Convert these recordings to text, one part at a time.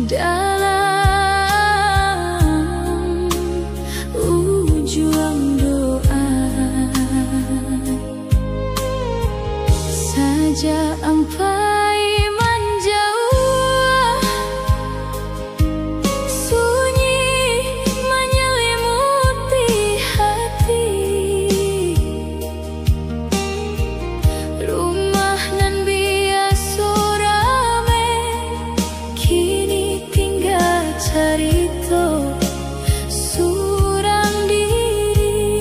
Dalam ujung doa saja ampai menjauh, sunyi menyelimuti hati. Rumah nan biasa rame kini tinggal cerita surang diri.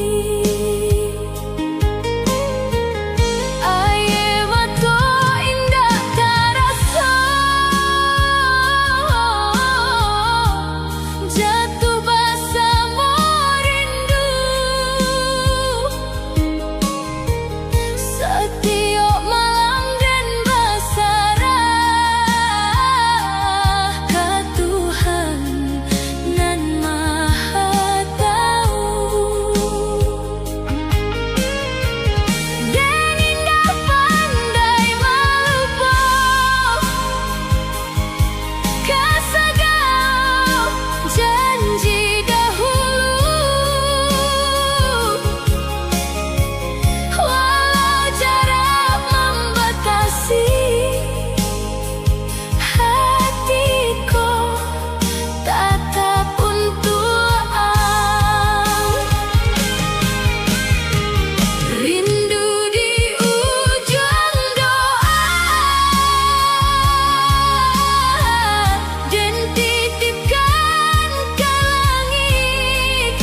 Aye mato indah terasa, jatuh bersama rindu. Setiap malam dan basarah ke Tuhan nan Maha Tahu. Dan indah pandai melupa kesegala janji dahulu. Walau jarak membatasi hatiku tetap untuk rindu di ujung doa dan titipkan ke langit.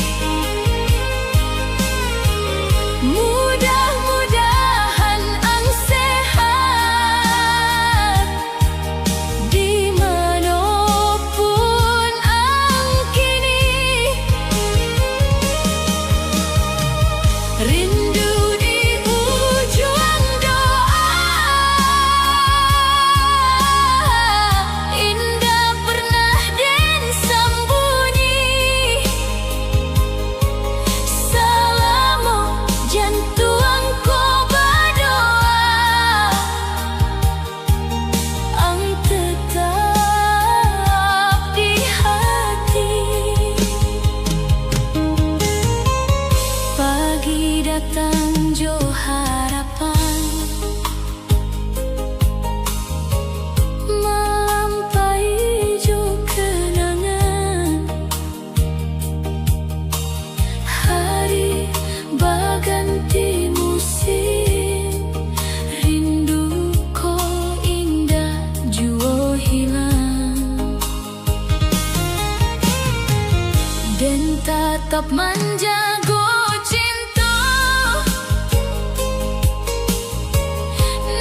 Mudah-mudahan ang sehat dimanapun ang kini. Rindu di ujung doa, indah pernah dan sembunyi. Selama jantuangku berdoa, ang tetap di hati. Pagi datang jo harapan, melampaui jo kenangan. Hari berganti musim, rindu ko indah jua hilang. Dan tetap menjaga cinta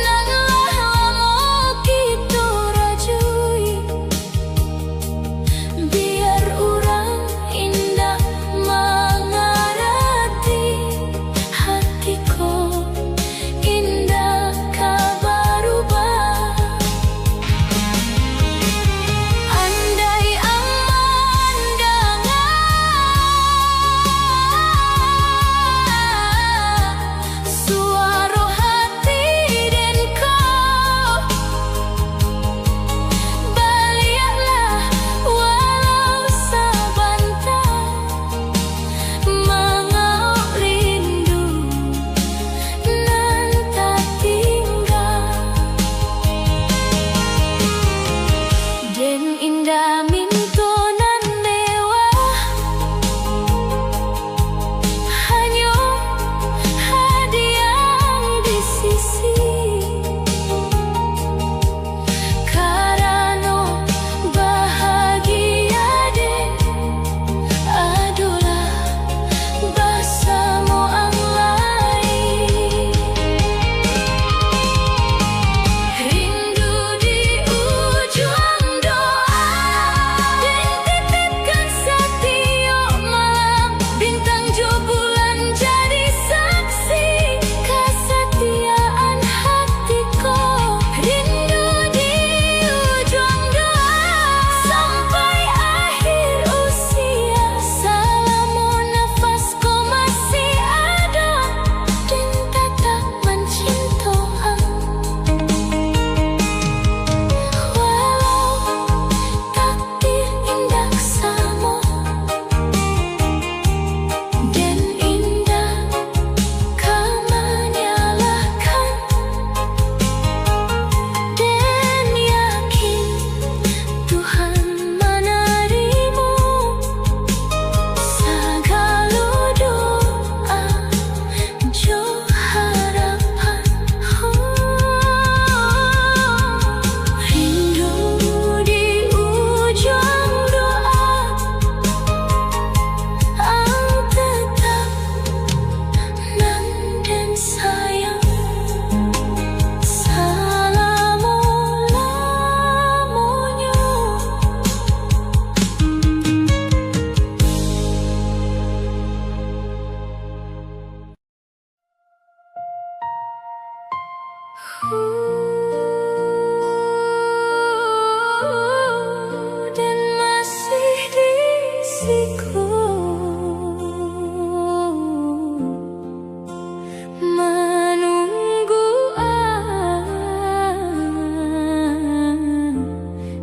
nan lama kita rajui. Biar orang indah mengerti hatiku indah kabarubah. Andai aman dengan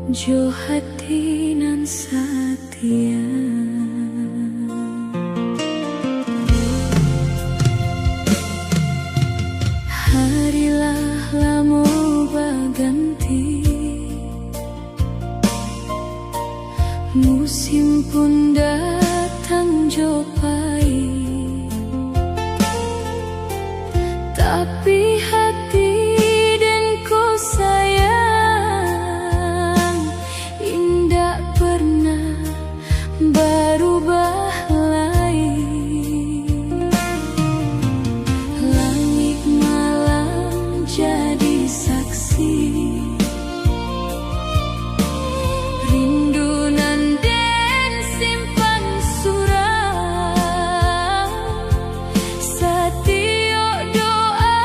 Jo hati nan setia. Harilah lamu baganti, musim pun datang jo pahit, tapi hati dan ku sayang indah pernah berubah lain. Langit malam jadi saksi, rindu nan den simpan surau, setio doa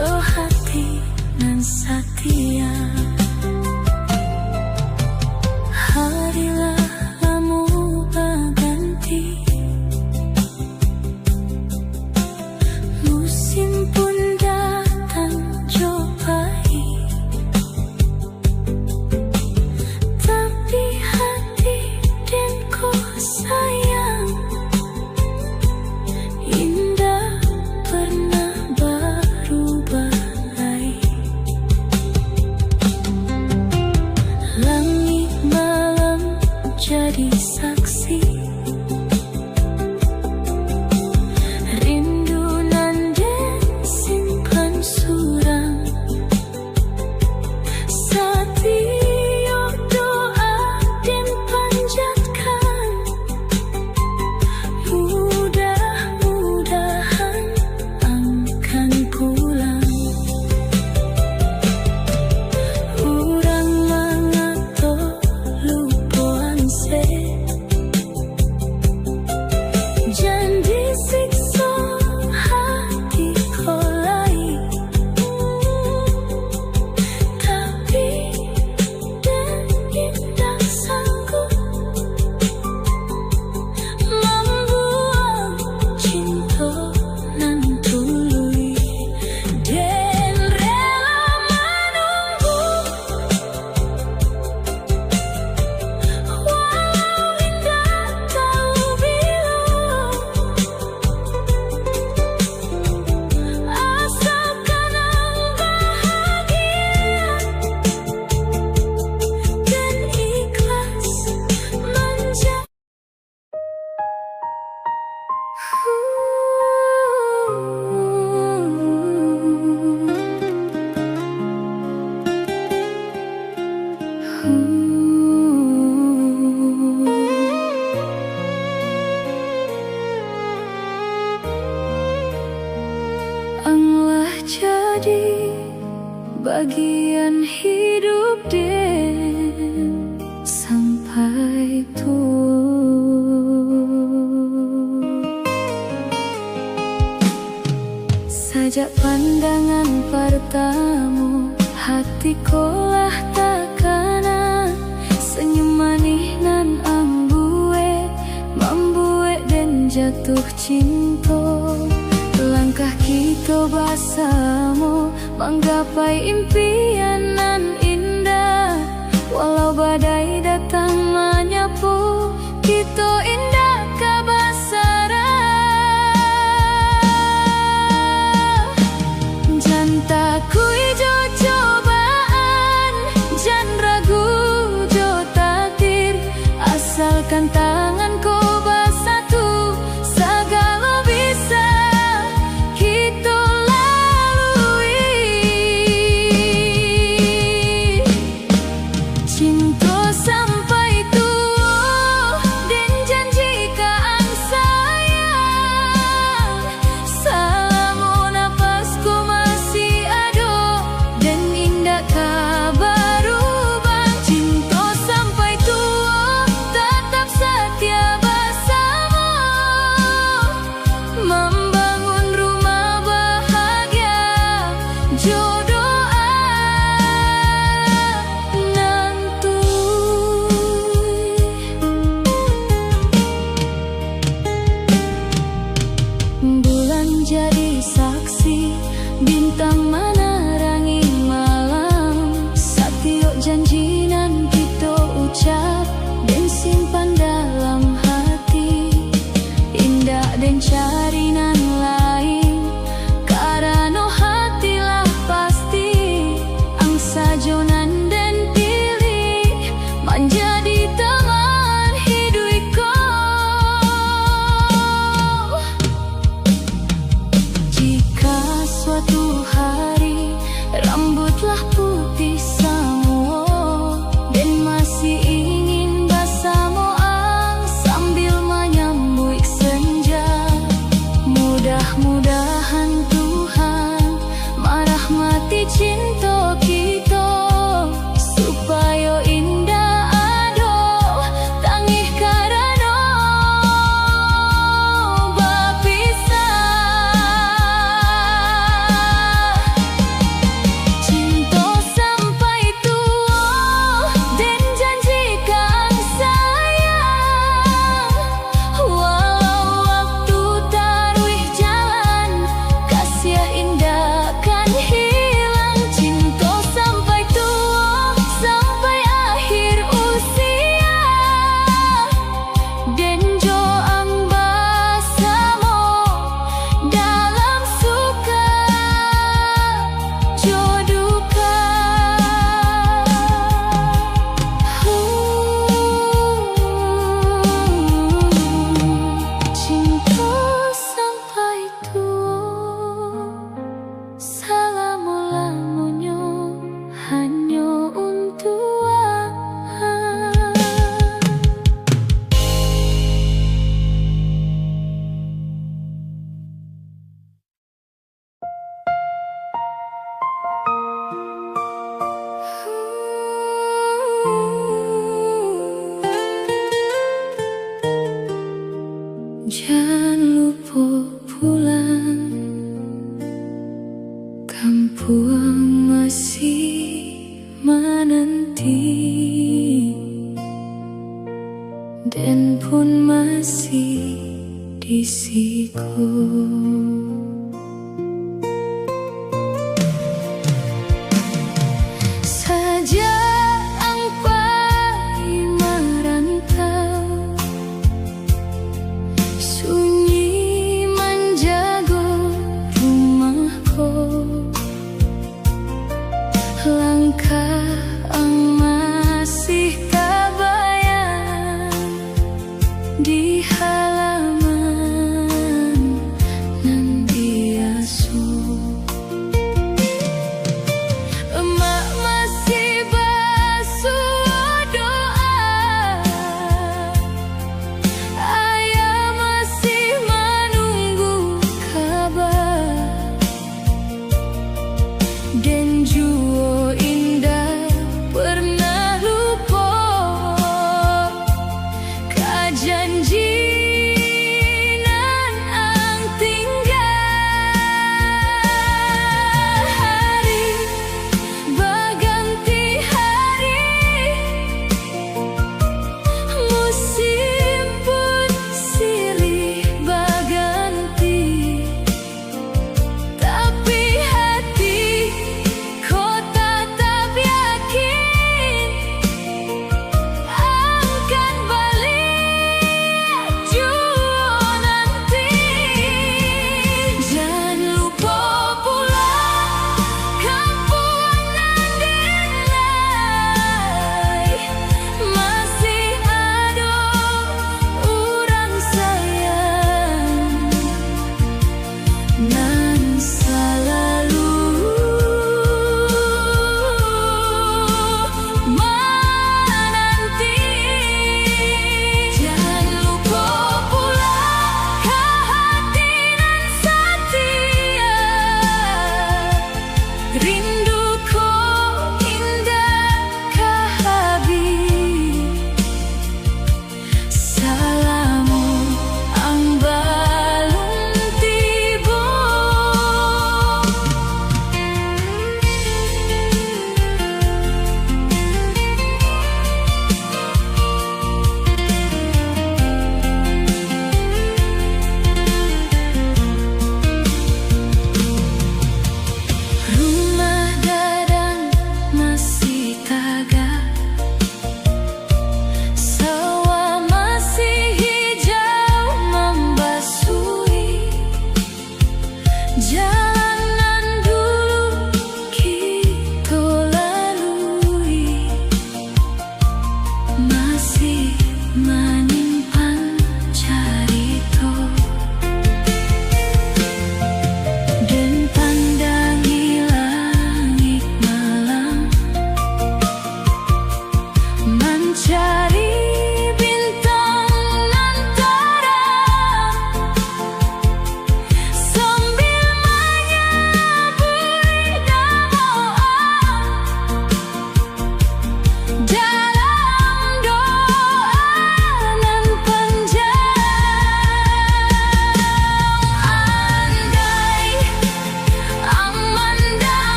jodoh hati nan setia. Harilah lamu berganti, musim pun datang cobai, tapi hati dan ko sayang indah pernah berubah. Langit malam jadi saksi, rindu nan den simpan surang, satio doa den panjatkan, mudah-mudahan akan pulang. Urang mangato lupuan se, janji siksa hati kolai, tapi dan indah sanggup membuang cinta nan tului, dan rela menunggu walau indah tahu bilu, asalkan ang bahagia dan ikhlas menjaga. Englah jadi bagian hidup den sampai tua. Sajak pandangan pertama hatiku lah takana, senyum manis nan ambue membuat dan jatuh cinta. Langkah kita bersama menggapai impian nan indah, walau badai datang menyapu, kita indah kabasara. Jan takui jo cobaan, jan ragu jo takdir, asalkan tanganku bersatu, segala bisa kita lalui. Cinta sampai tua dan janji kaan sayang, selama napasku masih ada dan indah kabar ubah. Cinta sampai tua tetap setia bersama, membangun rumah bahagia, jodoh nantui. Bulan jadi saksi, bintang menerangi malam, satio janji nan kita ucap dan simpan dalam hati, indah dan cari nan lain, karena hatilah pasti angsa jonan dan pilih menjadi teman hidupku. Jika suatu hari rambutlah putih semua dan masih ingin bersama sambil menyambut senja, mudah-mudahan Tuhan merahmati cinta kita, supaya indah ado tangih karena berpisah. Uang masih menanti, dan pun masih di siku. Sejak engkau merantau, sunyi menjaga rumahku. Langkah masih terbayang di halaman nan biasa. Emak masih basuh doa, ayah masih menunggu kabar, dan jua indah pernah lupa ka janji nan ang tinggal. Hari berganti hari, musim pun silih berganti, tapi hati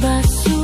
basuh